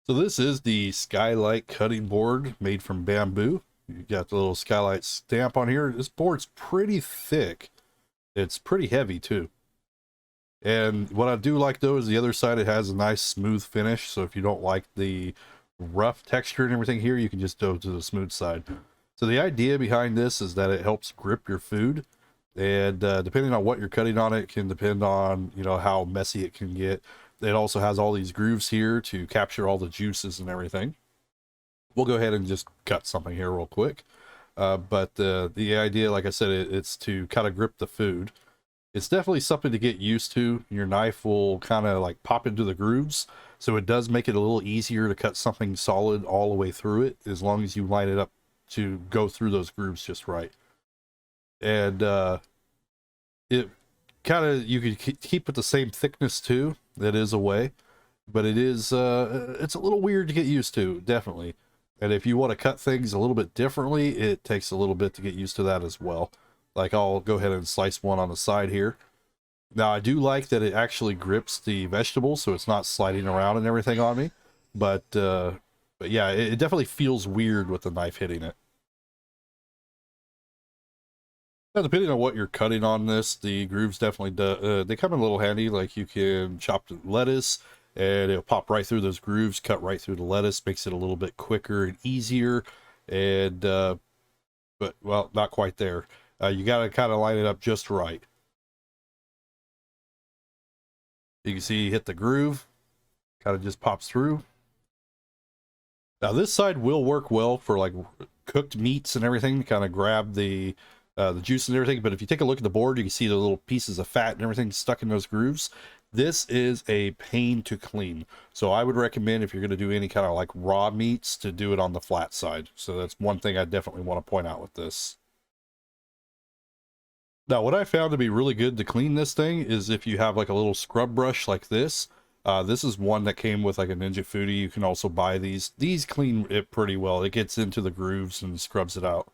So this is the skylight cutting board made from bamboo. You got the little skylight stamp on here. This board's pretty thick. It's pretty heavy too. And what I do like though is the other side, it has a nice smooth finish. So if you don't like the rough texture and everything here, you can just go to the smooth side. So the idea behind this is that it helps grip your food. And depending on what you're cutting on, it can depend on, how messy it can get. It also has all these grooves here to capture all the juices and everything. We'll go ahead and just cut something here real quick. But the idea, like I said, it's to kind of grip the food. It's definitely something to get used to. Your knife will kind of like pop into the grooves. So it does make it a little easier to cut something solid all the way through it, as long as you line it up to go through those grooves just right. And it kind of, you could keep it the same thickness too. That is a way, but it's a little weird to get used to, definitely. And if you want to cut things a little bit differently, it takes a little bit to get used to that as well. Like, I'll go ahead and slice one on the side here. Now I do like that it actually grips the vegetables, so it's not sliding around and everything on me. But yeah, it definitely feels weird with the knife hitting it. Now, depending on what you're cutting on this, the grooves definitely they come in a little handy. Like, you can chop the lettuce and it'll pop right through those grooves, cut right through the lettuce, makes it a little bit quicker and easier. And but, well, not quite there. You got to kind of line it up just right. You can see you hit the groove, kind of just pops through. Now this side will work well for like cooked meats and everything, to kind of grab the juice and everything. But if you take a look at the board, you can see the little pieces of fat and everything stuck in those grooves. This is a pain to clean. So I would recommend, if you're going to do any kind of like raw meats, to do it on the flat side. So that's one thing I definitely want to point out with this. Now, what I found to be really good to clean this thing is if you have like a little scrub brush like this. This is one that came with like a Ninja Foodie. You can also buy these. These clean it pretty well. It gets into the grooves and scrubs it out.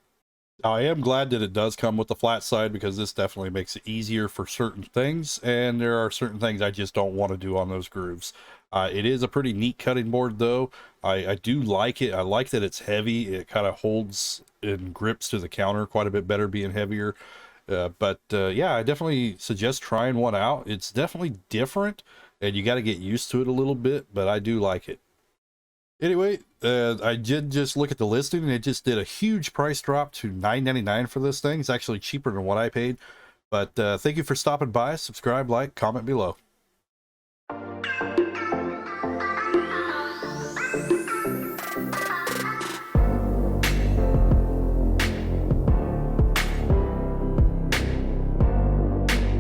Now, I am glad that it does come with the flat side, because this definitely makes it easier for certain things, and there are certain things I just don't want to do on those grooves. It is a pretty neat cutting board though. I do like it. I like that it's heavy. It kind of holds and grips to the counter quite a bit better being heavier. But yeah, I definitely suggest trying one out. It's definitely different, and you got to get used to it a little bit, but I do like it. Anyway, I did just look at the listing, and it just did a huge price drop to $9.99 for this thing. It's actually cheaper than what I paid. But thank you for stopping by. Subscribe, like, comment below.